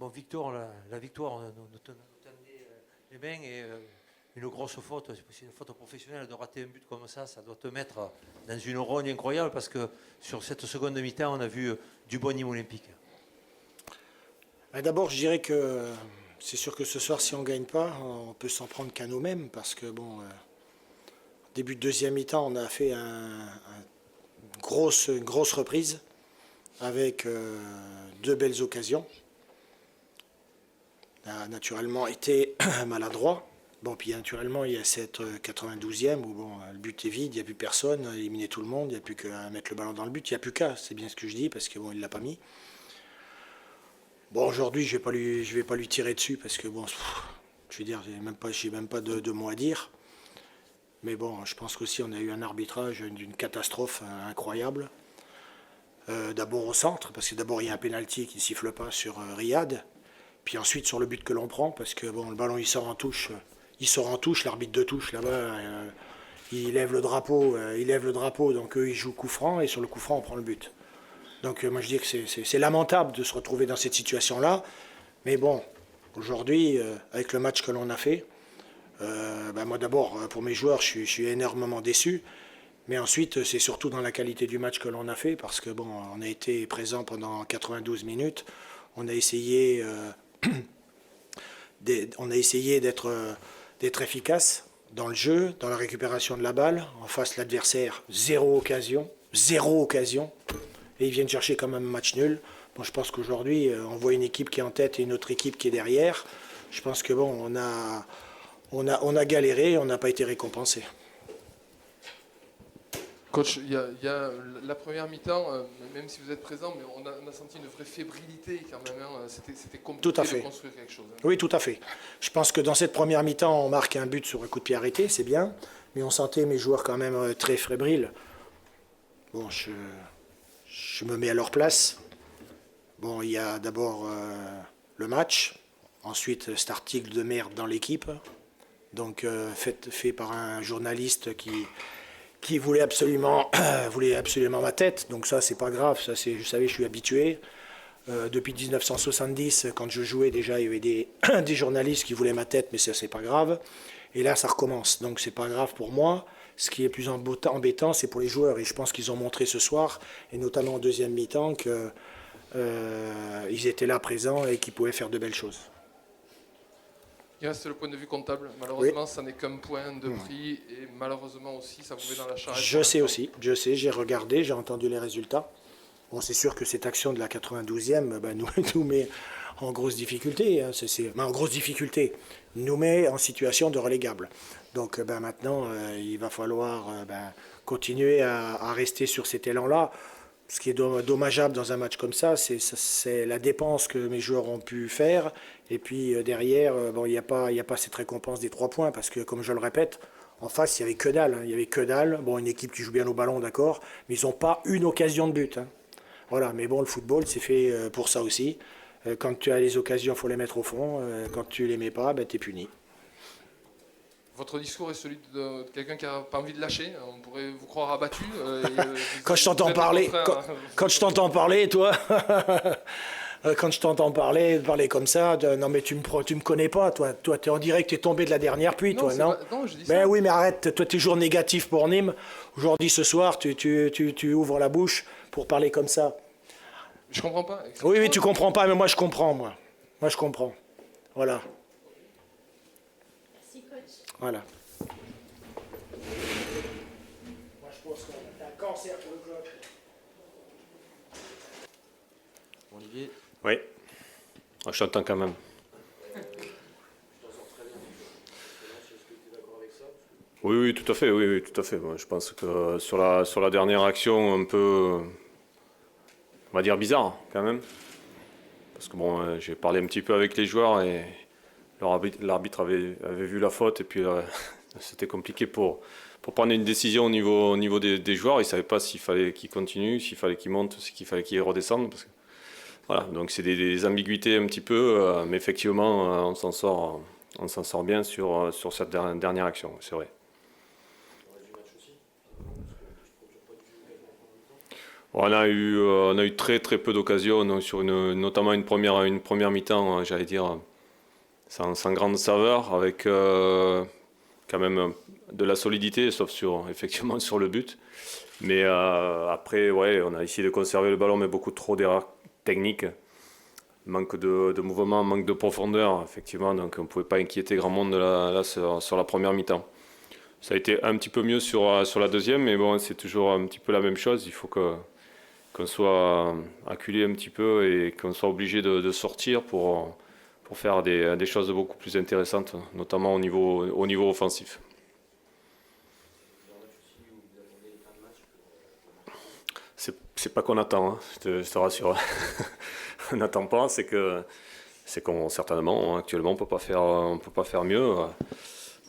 Bon, Victor, la victoire nous tenait les mains et une grosse faute, c'est une faute professionnelle de rater un but comme ça doit te mettre dans une rogne incroyable parce que sur cette seconde mi-temps, on a vu du bon niveau olympique. D'abord, je dirais que c'est sûr que ce soir, si on ne gagne pas, on peut s'en prendre qu'à nous-mêmes parce que, bon, début de deuxième mi-temps, on a fait une grosse reprise avec deux belles occasions. On a naturellement été maladroit. Bon, puis naturellement, il y a cette 92e où bon, le but est vide, il n'y a plus personne, on a éliminé tout le monde, il n'y a plus qu'à mettre le ballon dans le but, il n'y a plus qu'à, c'est bien ce que je dis, parce que bon, il ne l'a pas mis. Bon, aujourd'hui, je vais pas lui tirer dessus, parce que bon, je veux dire, j'ai même pas de mots à dire. Mais bon, je pense qu'aussi on a eu un arbitrage d'une catastrophe incroyable. D'abord au centre, parce que d'abord il y a un pénalty qui ne siffle pas sur Riyad. Puis ensuite sur le but que l'on prend, parce que bon, le ballon il sort en touche, l'arbitre de touche là-bas, il lève le drapeau, donc eux ils jouent coup franc et sur le coup franc on prend le but. Donc moi je dis que c'est lamentable de se retrouver dans cette situation-là, mais bon, aujourd'hui avec le match que l'on a fait, moi d'abord pour mes joueurs je suis énormément déçu, mais ensuite c'est surtout dans la qualité du match que l'on a fait, parce que bon, on a été présent pendant 92 minutes, on a essayé d'être efficace dans le jeu, dans la récupération de la balle. En face, l'adversaire, zéro occasion. Et ils viennent chercher quand même un match nul. Bon, je pense qu'aujourd'hui, on voit une équipe qui est en tête et une autre équipe qui est derrière. Je pense que bon, on a galéré, on n'a pas été récompensé. Coach, il y a la première mi-temps, même si vous êtes présent, mais on a senti une vraie fébrilité quand même. Hein. C'était compliqué de construire quelque chose. Hein. Oui, tout à fait. Je pense que dans cette première mi-temps, on marque un but sur un coup de pied arrêté, c'est bien. Mais on sentait mes joueurs quand même très fébriles. Bon, je me mets à leur place. Bon, il y a d'abord le match. Ensuite, cet article de merde dans l'équipe. Donc, fait par un journaliste qui voulait absolument ma tête. Donc ça, c'est pas grave. Ça, vous savez, je suis habitué. Depuis 1970, quand je jouais déjà, il y avait des journalistes qui voulaient ma tête, mais ça, c'est pas grave. Et là, ça recommence. Donc c'est pas grave pour moi. Ce qui est plus embêtant, c'est pour les joueurs. Et je pense qu'ils ont montré ce soir, et notamment en deuxième mi-temps, qu'ils étaient là présents et qu'ils pouvaient faire de belles choses. Il reste le point de vue comptable. Malheureusement, ça n'est qu'un point de prix. Et malheureusement aussi, ça vous met dans la charrette. Je sais, j'ai regardé, j'ai entendu les résultats. Bon, c'est sûr que cette action de la 92e nous met en grosse difficulté. Hein. En grosse difficulté, nous met en situation de relégable. Donc maintenant, il va falloir continuer à rester sur cet élan-là. Ce qui est dommageable dans un match comme ça, c'est la dépense que mes joueurs ont pu faire. Et puis derrière, il n'y a pas cette récompense des 3 points, parce que, comme je le répète, en face, il n'y avait que dalle. Hein. Il y avait que dalle. Bon, une équipe qui joue bien au ballon, d'accord, mais ils n'ont pas une occasion de but. Hein. Voilà, mais bon, le football, c'est fait pour ça aussi. Quand tu as les occasions, il faut les mettre au fond. Quand tu les mets pas, tu es puni. Votre discours est celui de quelqu'un qui n'a pas envie de lâcher. On pourrait vous croire abattu. Quand je t'entends parler, quand je t'entends parler, toi, quand je t'entends parler comme ça, non mais tu me connais pas, toi on dirait que tu es tombé de la dernière pluie, non, toi, non non, je dis Ben ça. oui, mais arrête, toi tu es toujours négatif pour Nîmes. Aujourd'hui, ce soir, tu ouvres la bouche pour parler comme ça. Je comprends pas. Oui, tu comprends pas, mais moi je comprends, moi. Moi je comprends. Voilà. Merci, coach. Voilà. Moi je pense qu'on a un cancer pour le club. Olivier. Oui, je t'entends quand même. Oui, tout à fait, oui, tout à fait. Bon, je pense que sur la dernière action, un peu, on va dire bizarre quand même. Parce que bon, j'ai parlé un petit peu avec les joueurs et l'arbitre avait vu la faute et puis c'était compliqué pour prendre une décision au niveau des joueurs. Ils ne savaient pas s'il fallait qu'ils continuent, s'il fallait qu'ils montent, s'il fallait qu'ils redescendent. Parce que, voilà, donc c'est des ambiguïtés un petit peu, mais effectivement, on s'en sort bien sur cette dernière action, c'est vrai. On a eu très très peu d'occasions, donc sur notamment une première mi-temps, j'allais dire, sans grande saveur, avec quand même de la solidité, sauf effectivement sur le but. Mais après, ouais, on a essayé de conserver le ballon, mais beaucoup trop d'erreurs techniques. Manque de mouvement, manque de profondeur, effectivement, donc on ne pouvait pas inquiéter grand monde là, sur la première mi-temps. Ça a été un petit peu mieux sur la deuxième, mais bon, c'est toujours un petit peu la même chose. Il faut qu'on soit acculé un petit peu et qu'on soit obligé de sortir pour faire des choses beaucoup plus intéressantes, notamment au niveau offensif. C'est pas qu'on attend, hein, je te rassure. On n'attend pas, c'est qu'on certainement actuellement on peut pas faire mieux.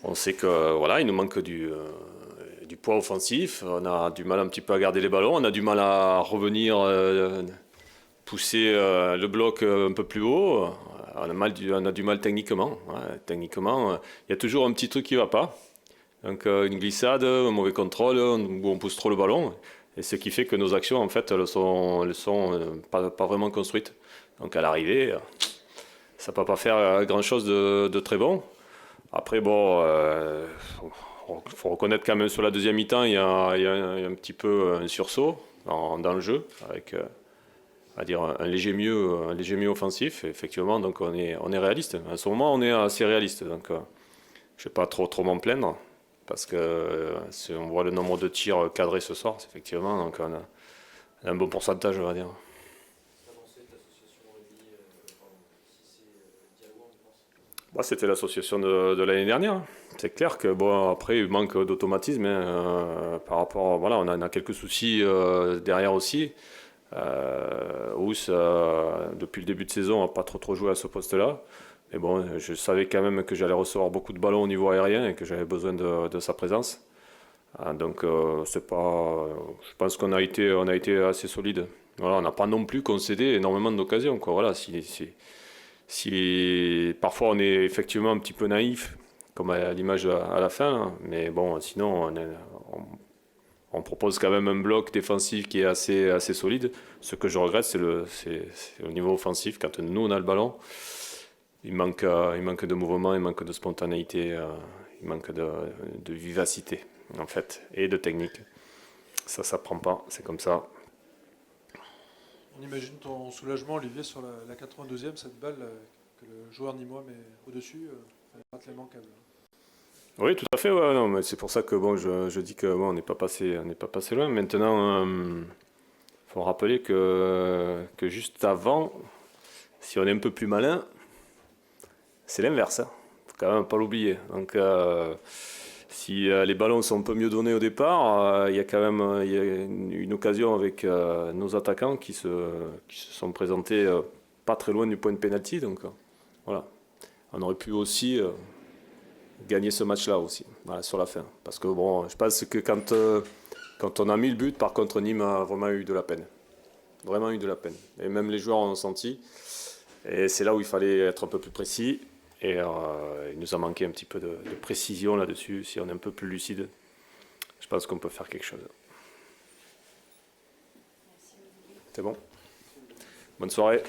On sait que voilà, il nous manque du poids offensif. On a du mal un petit peu à garder les ballons. On a du mal à revenir pousser le bloc un peu plus haut. On a du mal techniquement. Ouais, techniquement, il y a toujours un petit truc qui va pas. Donc une glissade, un mauvais contrôle, où on pousse trop le ballon. Et ce qui fait que nos actions, en fait, elles sont pas vraiment construites. Donc à l'arrivée, ça ne peut pas faire grand-chose de très bon. Après, bon, faut reconnaître quand même sur la deuxième mi-temps, il y a un petit peu un sursaut dans le jeu, avec à dire un léger mieux offensif. Et effectivement, donc on est réaliste. À ce moment, on est assez réaliste. Donc je ne vais pas trop m'en plaindre. Parce que si on voit le nombre de tirs cadrés ce soir, effectivement, donc on a un bon pourcentage, on va dire. Bah, c'était l'association de l'année dernière. C'est clair que bon, après il manque d'automatisme par rapport, voilà, on a quelques soucis derrière aussi. Ous, depuis le début de saison, n'a pas trop joué à ce poste-là. Mais bon, je savais quand même que j'allais recevoir beaucoup de ballons au niveau aérien et que j'avais besoin de sa présence. Donc c'est pas, je pense qu'on a été assez solide. Voilà, on n'a pas non plus concédé énormément d'occasions, quoi. Voilà, si parfois on est effectivement un petit peu naïf, comme à l'image à la fin, hein, mais bon, sinon on propose quand même un bloc défensif qui est assez solide. Ce que je regrette, c'est au niveau offensif, quand nous on a le ballon. Il manque de mouvement, il manque de spontanéité, il manque de vivacité, en fait, et de technique. Ça prend pas, c'est comme ça. On imagine ton soulagement, Olivier, sur la 82e, cette balle que le joueur nîmois met au-dessus, elle rate l'immanquable. Oui, tout à fait. Ouais, non, mais c'est pour ça que bon, je dis que bon, on n'est pas passé loin. Maintenant, faut rappeler que juste avant, si on est un peu plus malin, c'est l'inverse, hein. Faut quand même pas l'oublier. Donc, si les ballons sont un peu mieux donnés au départ, il y a quand même une occasion avec nos attaquants qui se sont présentés pas très loin du point de pénalty. Donc, voilà. On aurait pu aussi gagner ce match-là aussi, voilà, sur la fin. Parce que bon, je pense que quand on a mis le but, par contre, Nîmes a vraiment eu de la peine. Vraiment eu de la peine. Et même les joueurs en ont senti. Et c'est là où il fallait être un peu plus précis. Et il nous a manqué un petit peu de précision là-dessus. Si on est un peu plus lucide, je pense qu'on peut faire quelque chose. C'est bon ? Bonne soirée.